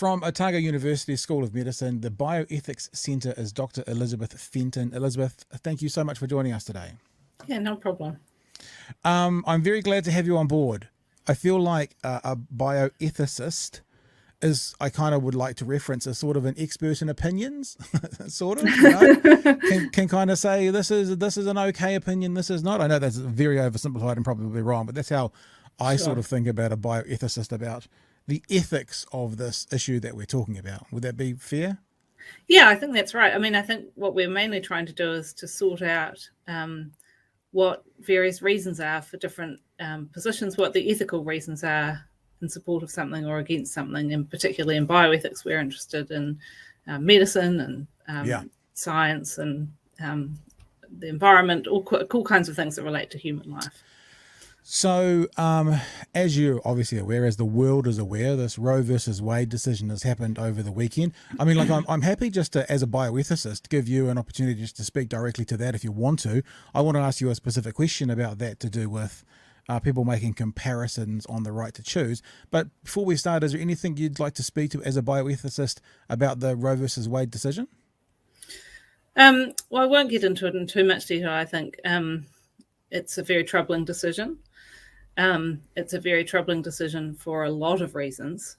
From Otago University School of Medicine, the Bioethics Center is Dr Elizabeth Fenton. Elizabeth, thank you so much for joining us today. Yeah, no problem. I'm very glad to have you on board. I feel like a bioethicist is, I kind of would like to reference as sort of an expert in opinions, sort of, you know, can kind of say this is an okay opinion, this is not. I know that's very oversimplified and probably wrong, but that's how I sort of think about a bioethicist, about the ethics of this issue that we're talking about. Would that be fair? Yeah, I think that's right. I mean, I think what we're mainly trying to do is to sort out what various reasons are for different positions, what the ethical reasons are in support of something or against something. And particularly in bioethics, we're interested in medicine and science and the environment, all cool kinds of things that relate to human life. So, as you're obviously aware, as the world is aware, this Roe versus Wade decision has happened over the weekend. I mean, like, I'm happy just to, as a bioethicist, give you an opportunity just to speak directly to that if you want to. I want to ask you a specific question about that to do with people making comparisons on the right to choose. But before we start, is there anything you'd like to speak to as a bioethicist about the Roe versus Wade decision? Well, I won't get into it in too much detail. I think it's a very troubling decision. It's a very troubling decision for a lot of reasons.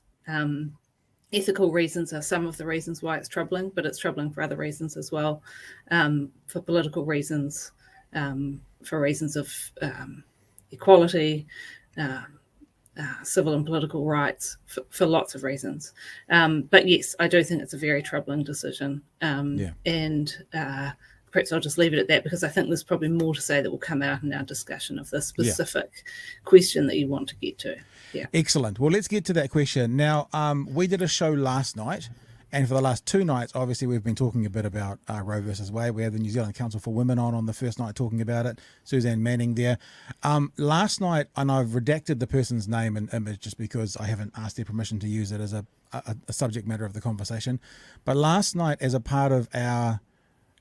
Ethical reasons are some of the reasons why it's troubling, but it's troubling for other reasons as well, for political reasons, for reasons of equality, civil and political rights, for lots of reasons. But yes, I do think it's a very troubling decision. And perhaps I'll just leave it at that, because I think there's probably more to say that will come out in our discussion of the specific question that you want to get to. Yeah. Excellent. Well, let's get to that question. Now, we did a show last night, and for the last two nights, obviously, we've been talking a bit about Roe versus Wade. We had the New Zealand Council for Women on the first night talking about it, Suzanne Manning there. Last night, and I've redacted the person's name and image just because I haven't asked their permission to use it as a subject matter of the conversation. But last night, as a part of our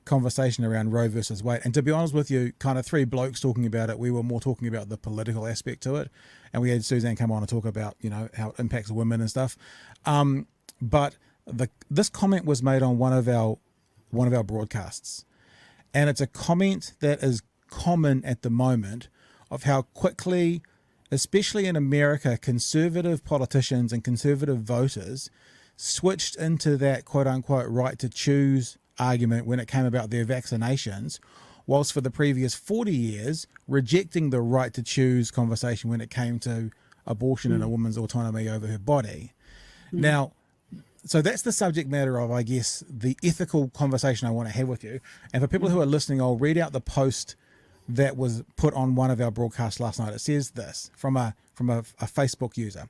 conversation around Roe versus Wade, and to be honest with you, kind of three blokes talking about it, we were more talking about the political aspect to it, and we had Suzanne come on and talk about, you know, how it impacts women and stuff. But this comment was made on one of our broadcasts, and it's a comment that is common at the moment, of how quickly, especially in America, conservative politicians and conservative voters switched into that quote unquote right to choose argument when it came about their vaccinations, whilst for the previous 40 years rejecting the right to choose conversation when it came to abortion and a woman's autonomy over her body. Now, so that's the subject matter of, I guess, the ethical conversation I want to have with you. And for people who are listening, I'll read out the post that was put on one of our broadcasts last night. It says this from a Facebook user: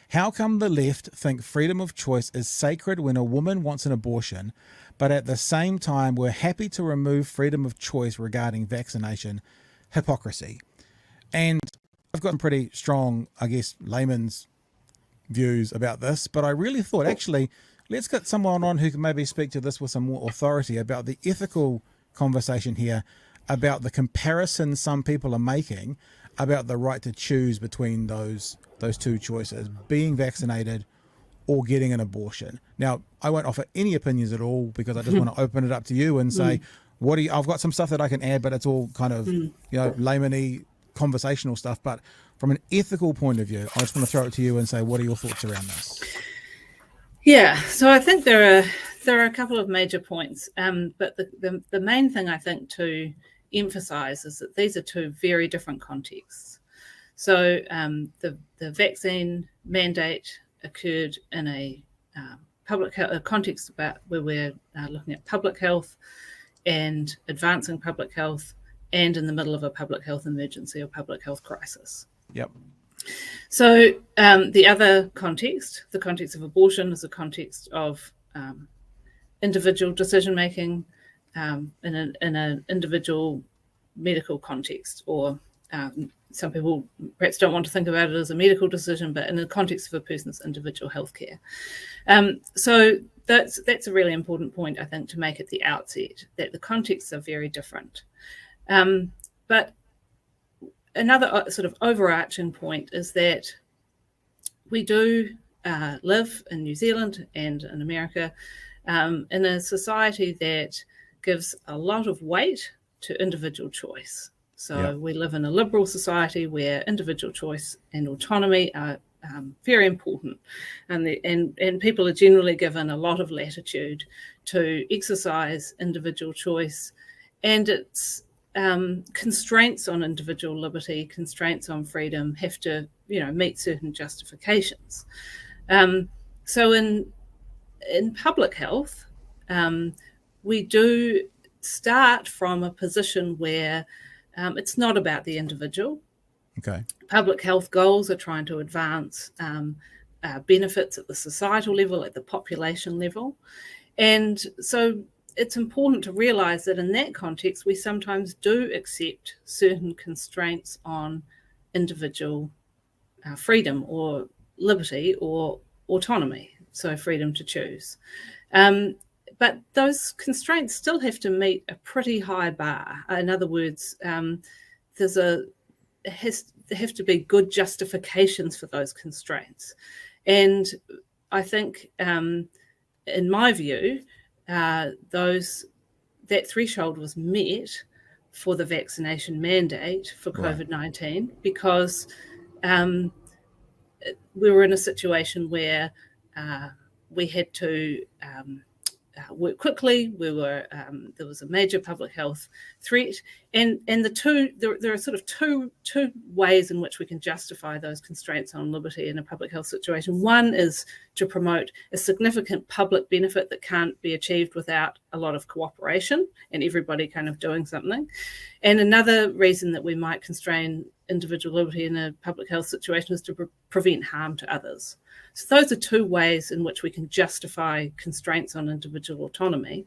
how come the left think freedom of choice is sacred when a woman wants an abortion, but at the same time we're happy to remove freedom of choice regarding vaccination? Hypocrisy. And I've got some pretty strong, I guess, layman's views about this, but I really thought, actually, let's get someone on who can maybe speak to this with some more authority about the ethical conversation here, about the comparison some people are making about the right to choose between those two choices, being vaccinated or getting an abortion. Now, I won't offer any opinions at all, because I just want to open it up to you and say, I've got some stuff that I can add, but it's all kind of, you know, layman-y conversational stuff. But from an ethical point of view, I just want to throw it to you and say, what are your thoughts around this? Yeah, so I think there are a couple of major points, but the main thing I think to emphasize is that these are two very different contexts. So the vaccine mandate occurred in a public health context about where we're looking at public health and advancing public health, and in the middle of a public health emergency or public health crisis. Yep. So the other context, the context of abortion, is a context of individual decision-making in an individual medical context, or some people perhaps don't want to think about it as a medical decision, but in the context of a person's individual healthcare. So that's a really important point, I think, to make at the outset, that the contexts are very different. But another sort of overarching point is that we do live in New Zealand and in America in a society that gives a lot of weight to individual choice. So we live in a liberal society where individual choice and autonomy are very important, and people are generally given a lot of latitude to exercise individual choice, and its constraints on individual liberty, constraints on freedom have to meet certain justifications. So in public health, we do start from a position where it's not about the individual. Okay. Public health goals are trying to advance benefits at the societal level, at the population level. And so it's important to realise that in that context, we sometimes do accept certain constraints on individual freedom or liberty or autonomy, so freedom to choose. But those constraints still have to meet a pretty high bar. In other words, there have to be good justifications for those constraints. And I think, in my view, that threshold was met for the vaccination mandate for COVID-19 because we were in a situation where we had to work quickly. There was a major public health threat, and there are sort of two ways in which we can justify those constraints on liberty in a public health situation. One is to promote a significant public benefit that can't be achieved without a lot of cooperation and everybody kind of doing something. And another reason that we might constrain individual liberty in a public health situation is to prevent harm to others. So those are two ways in which we can justify constraints on individual autonomy.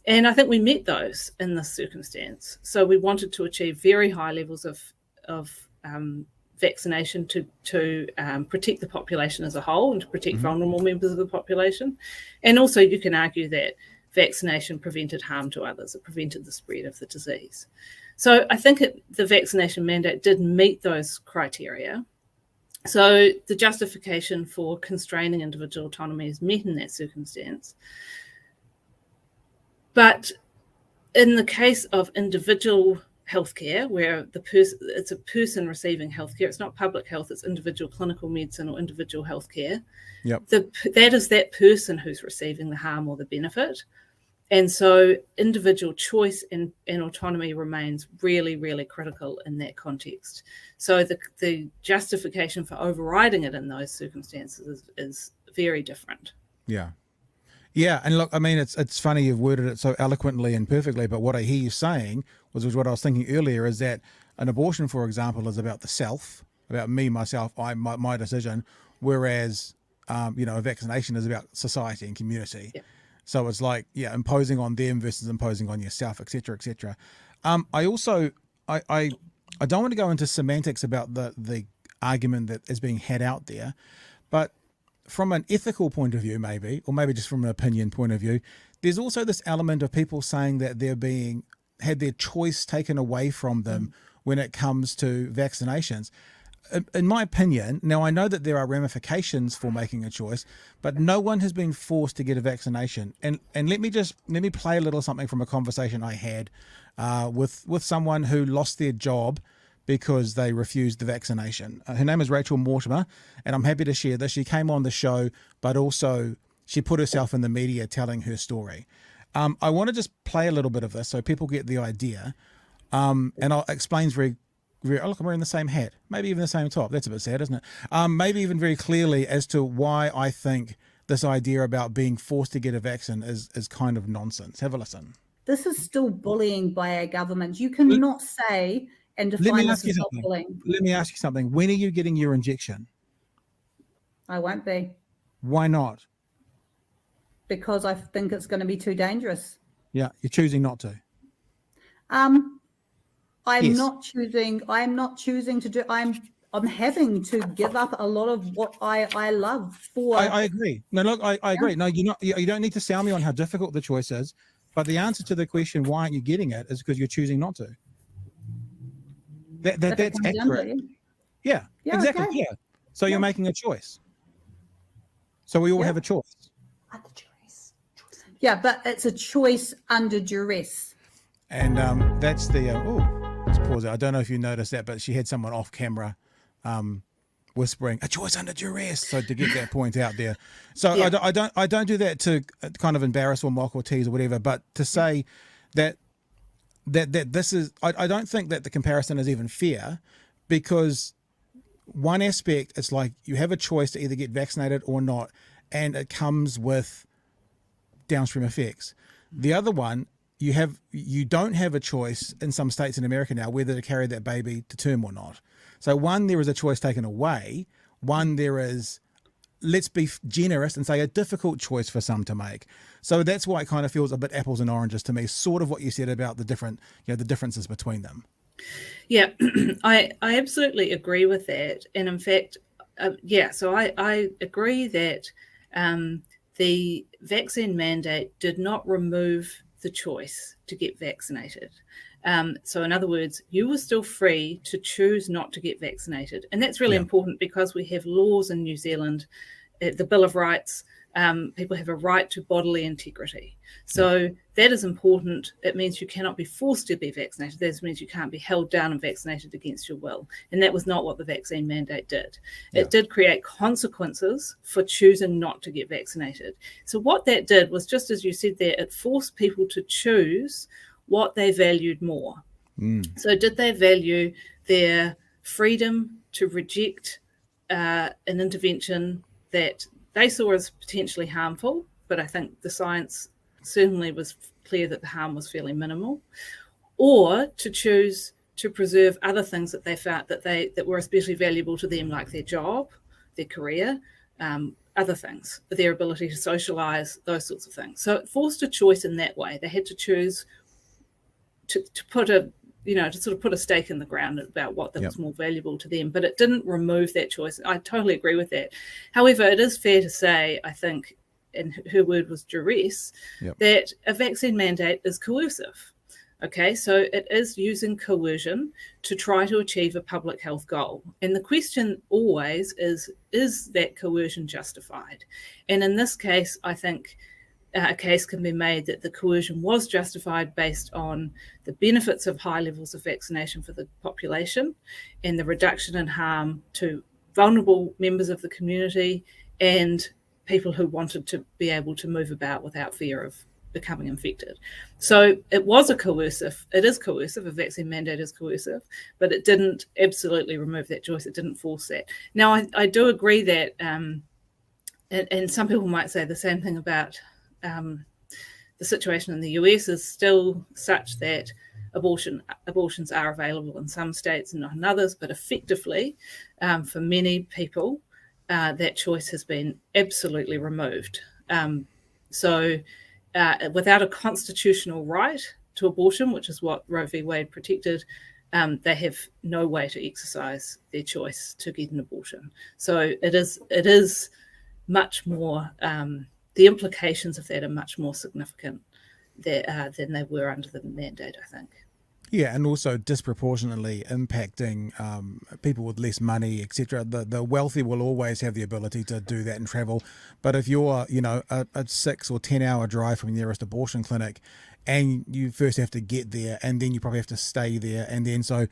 And I think we met those in this circumstance. So we wanted to achieve very high levels of vaccination to protect the population as a whole and to protect vulnerable members of the population. And also you can argue that vaccination prevented harm to others. It prevented the spread of the disease. So I think the vaccination mandate did meet those criteria. So the justification for constraining individual autonomy is met in that circumstance. But in the case of individual healthcare, where it's a person receiving healthcare, it's not public health, it's individual clinical medicine or individual healthcare. That is that person who's receiving the harm or the benefit. And so individual choice and autonomy remains really, really critical in that context. So the justification for overriding it in those circumstances is very different. Yeah. Yeah. And look, I mean, it's funny you've worded it so eloquently and perfectly, but what I hear you saying was what I was thinking earlier, is that an abortion, for example, is about the self, about me, myself, my decision, whereas, a vaccination is about society and community. Yeah. So it's like, imposing on them versus imposing on yourself, et cetera, et cetera. I also, I don't want to go into semantics about the argument that is being had out there, but from an ethical point of view, maybe, or maybe just from an opinion point of view, there's also this element of people saying that they're had their choice taken away from them when it comes to vaccinations. In my opinion, now I know that there are ramifications for making a choice, but no one has been forced to get a vaccination. And let me play a little something from a conversation I had with someone who lost their job because they refused the vaccination. Her name is Rachel Mortimer, and I'm happy to share this. She came on the show, but also she put herself in the media telling her story. I want to just play a little bit of this so people get the idea, and I'll explain oh, look, I'm wearing the same hat, maybe even the same top. That's a bit sad, isn't it? Maybe even very clearly as to why I think this idea about being forced to get a vaccine is kind of nonsense. Have a listen. This is still bullying by our government. You cannot say and define this as not bullying. Let me ask you something. When are you getting your injection? I won't be. Why not? Because I think it's going to be too dangerous. Yeah, you're choosing not to. I'm not choosing to do. I'm having to give up a lot of what I love for. I agree. No, look, I agree. No, you don't need to sell me on how difficult the choice is, but the answer to the question, why aren't you getting it, is because you're choosing not to. That's accurate. Yeah, exactly. Okay. Yeah. So you're making a choice. So we all Yeah. have a choice. Under duress. Yeah, but it's a choice under duress. And that's the, let's pause it. I don't know if you noticed that, but she had someone off camera whispering, a choice under duress. So to get that point out there. So Yeah. I don't do that to kind of embarrass or mock or tease or whatever, but to say that this is, I don't think that the comparison is even fair, because one aspect, it's like you have a choice to either get vaccinated or not, and it comes with downstream effects. The other one, you don't have a choice in some states in America now whether to carry that baby to term or not. So one, there is a choice taken away. One, there is, let's be generous and say, a difficult choice for some to make. So that's why it kind of feels a bit apples and oranges to me, sort of what you said about the differences between them. Yeah, I absolutely agree with that. And in fact, so I agree that the vaccine mandate did not remove the choice to get vaccinated. So in other words, you were still free to choose not to get vaccinated. And that's really important, because we have laws in New Zealand, the Bill of Rights, people have a right to bodily integrity. So that is important. It means you cannot be forced to be vaccinated. That means you can't be held down and vaccinated against your will. And that was not what the vaccine mandate did. It did create consequences for choosing not to get vaccinated. So what that did was, just as you said there, it forced people to choose what they valued more. So did they value their freedom to reject an intervention that they saw as potentially harmful, but I think the science certainly was clear that the harm was fairly minimal, or to choose to preserve other things that they felt that were especially valuable to them, like their job, their career, other things, their ability to socialize, those sorts of things. So it forced a choice in that way. They had to choose to put a to sort of put a stake in the ground about what that was more valuable to them, but it didn't remove that choice. I totally agree with that. However, it is fair to say, I think, and her word was duress, that a vaccine mandate is coercive. Okay, so it is using coercion to try to achieve a public health goal. And the question always is that coercion justified? And in this case, I think a case can be made that the coercion was justified based on the benefits of high levels of vaccination for the population and the reduction in harm to vulnerable members of the community and people who wanted to be able to move about without fear of becoming infected. So it is coercive, a vaccine mandate is coercive, but it didn't absolutely remove that choice. It didn't force that. Now, I do agree that, and some people might say the same thing about the situation in the US is still such that abortions are available in some states and not in others, but effectively, for many people, that choice has been absolutely removed. So without a constitutional right to abortion, which is what Roe v. Wade protected, they have no way to exercise their choice to get an abortion. So it is much more, the implications of that are much more significant than they were under the mandate, I think. Yeah, and also disproportionately impacting people with less money, etc. The wealthy will always have the ability to do that and travel. But if you're, a 6 or 10 hour drive from the nearest abortion clinic, and you first have to get there, and then you probably have to stay there, and then so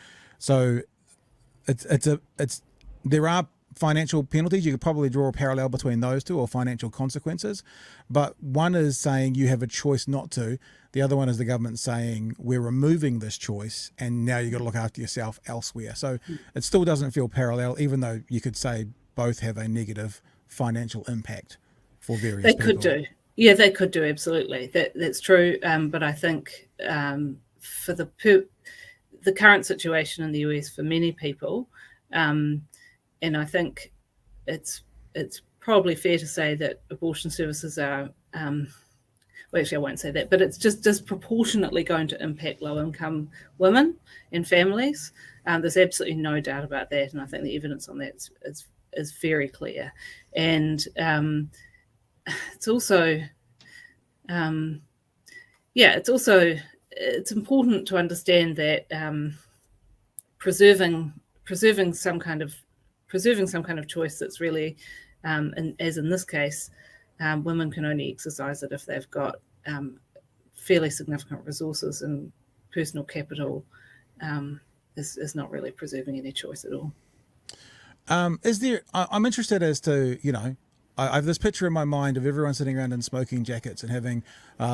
there are financial penalties. You could probably draw a parallel between those two, or financial consequences. But one is saying you have a choice not to. The other one is the government saying we're removing this choice and now you've got to look after yourself elsewhere. So it still doesn't feel parallel, even though you could say both have a negative financial impact for various people. They could do. Yeah, they could do, absolutely. That's true. But I think for the current situation in the US for many people, and I think it's probably fair to say that abortion services are, well, actually I won't say that, but it's just disproportionately going to impact low-income women and families. There's absolutely no doubt about that, and I think the evidence on that is very clear. And it's also, it's important to understand that preserving some kind of choice that's really And as in this case, women can only exercise it if they've got fairly significant resources, and personal capital is not really preserving any choice at all. Is there? I'm interested as to, I have this picture in my mind of everyone sitting around in smoking jackets and having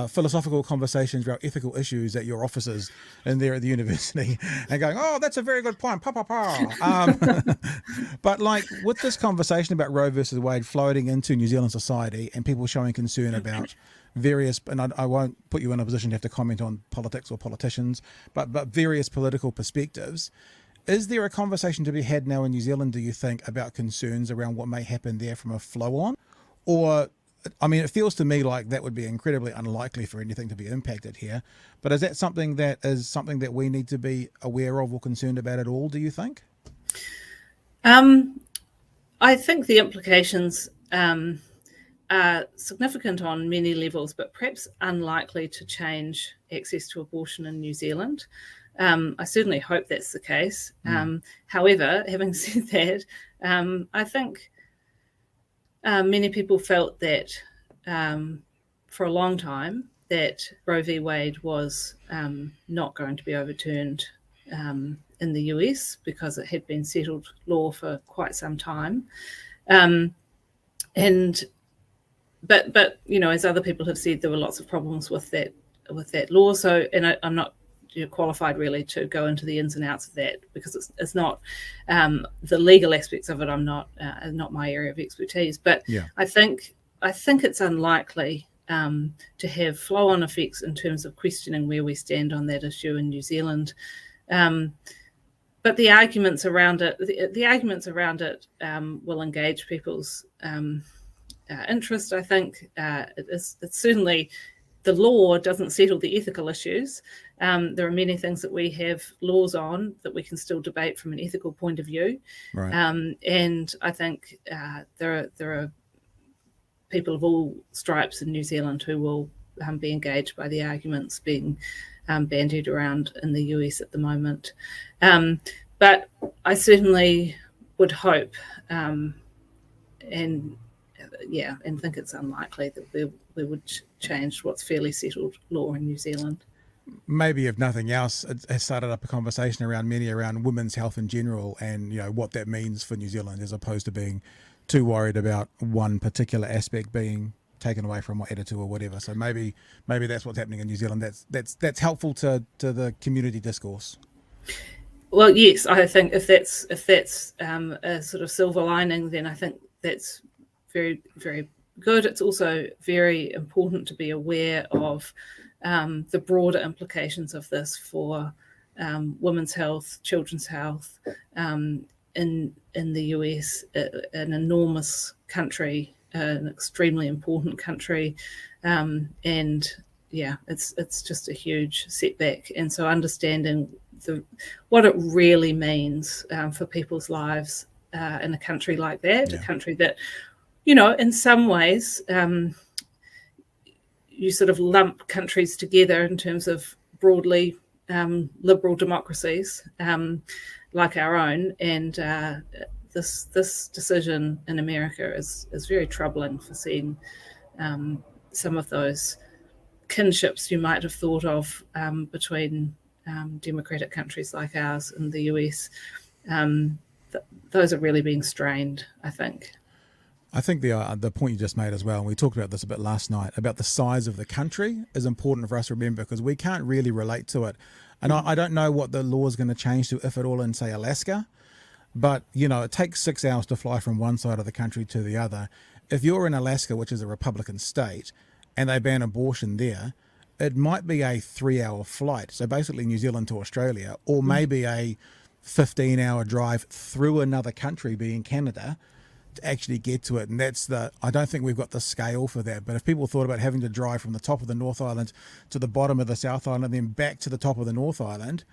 philosophical conversations about ethical issues at your offices and there at the university, and going, "Oh, that's a very good point." Pa pa pa. But like with this conversation about Roe versus Wade floating into New Zealand society and people showing concern about various, and I won't put you in a position to have to comment on politics or politicians, but various political perspectives. Is there a conversation to be had now in New Zealand, do you think, about concerns around what may happen there from a flow on? Or, I mean, it feels to me like that would be incredibly unlikely for anything to be impacted here. But is that something that we need to be aware of or concerned about at all, do you think? I think the implications are significant on many levels, but perhaps unlikely to change access to abortion in New Zealand. I certainly hope that's the case. However, having said that, I think many people felt that for a long time that Roe v. Wade was not going to be overturned in the US because it had been settled law for quite some time. But as other people have said, there were lots of problems with that law. So, and I'm not qualified really to go into the ins and outs of that, because it's not the legal aspects of it. I'm not my area of expertise, but yeah. I think it's unlikely to have flow-on effects in terms of questioning where we stand on that issue in New Zealand. But the arguments around it, will engage people's interest. I think it's certainly. The law doesn't settle the ethical issues. There are many things that we have laws on that we can still debate from an ethical point of view. Right. And I think there are people of all stripes in New Zealand who will be engaged by the arguments being bandied around in the US at the moment. But I certainly would hope and think it's unlikely that we would change what's fairly settled law in New Zealand. Maybe if nothing else, it has started up a conversation around women's health in general, and what that means for New Zealand, as opposed to being too worried about one particular aspect being taken away from what editor or whatever. So maybe that's what's happening in New Zealand. That's helpful to the community discourse. Well, yes, I think if that's a sort of silver lining, then I think that's very, very good. It's also very important to be aware of the broader implications of this for women's health, children's health in the US, an enormous country, an extremely important country, and it's just a huge setback. And so understanding what it really means for people's lives in a country like that, a country that, in some ways, you sort of lump countries together in terms of broadly liberal democracies like our own, and this decision in America is very troubling for seeing some of those kinships you might have thought of between democratic countries like ours and the US. Those are really being strained, I think. I think the point you just made as well, and we talked about this a bit last night, about the size of the country is important for us to remember, because we can't really relate to it. And I don't know what the law is going to change to, if at all, in, say, Alaska. But, it takes 6 hours to fly from one side of the country to the other. If you're in Alaska, which is a Republican state, and they ban abortion there, it might be a 3-hour flight. So basically New Zealand to Australia, or maybe a 15-hour drive through another country, being Canada, to actually get to it. And I don't think we've got the scale for that. But if people thought about having to drive from the top of the North Island to the bottom of the South Island and then back to the top of the North Island,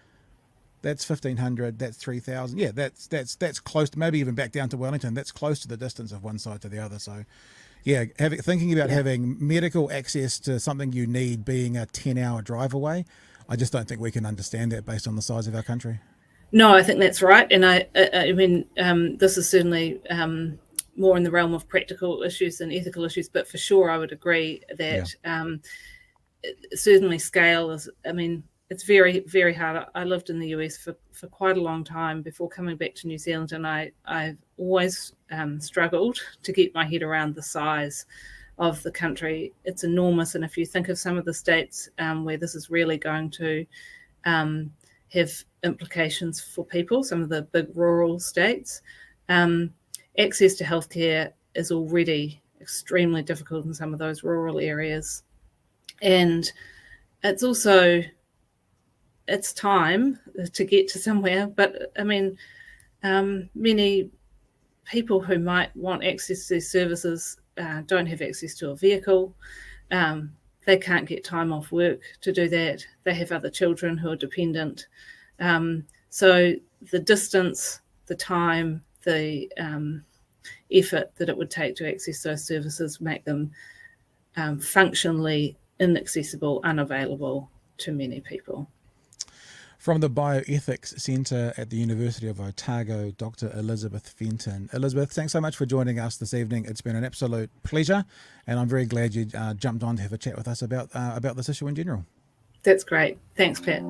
that's 1,500, that's 3,000. Yeah, that's close to, maybe even back down to Wellington, that's close to the distance of one side to the other. So yeah, thinking about having medical access to something you need being a 10-hour drive away, I just don't think we can understand that based on the size of our country. No, I think that's right. And I mean, this is certainly more in the realm of practical issues than ethical issues, but for sure I would agree that certainly scale is, I mean, it's very, very hard. I lived in the US for quite a long time before coming back to New Zealand, and I've always struggled to get my head around the size of the country. It's enormous, and if you think of some of the states where this is really going to have implications for people, some of the big rural states, access to healthcare is already extremely difficult in some of those rural areas. And it's also, it's time to get to somewhere, but I mean, many people who might want access to these services don't have access to a vehicle. They can't get time off work to do that. They have other children who are dependent. So the distance, the time, the effort that it would take to access those services make them functionally inaccessible, unavailable to many people. From the Bioethics Center at the University of Otago, Dr Elizabeth Fenton. Elizabeth, thanks so much for joining us this evening. It's been an absolute pleasure, and I'm very glad you jumped on to have a chat with us about this issue in general. That's great. Thanks, Pat.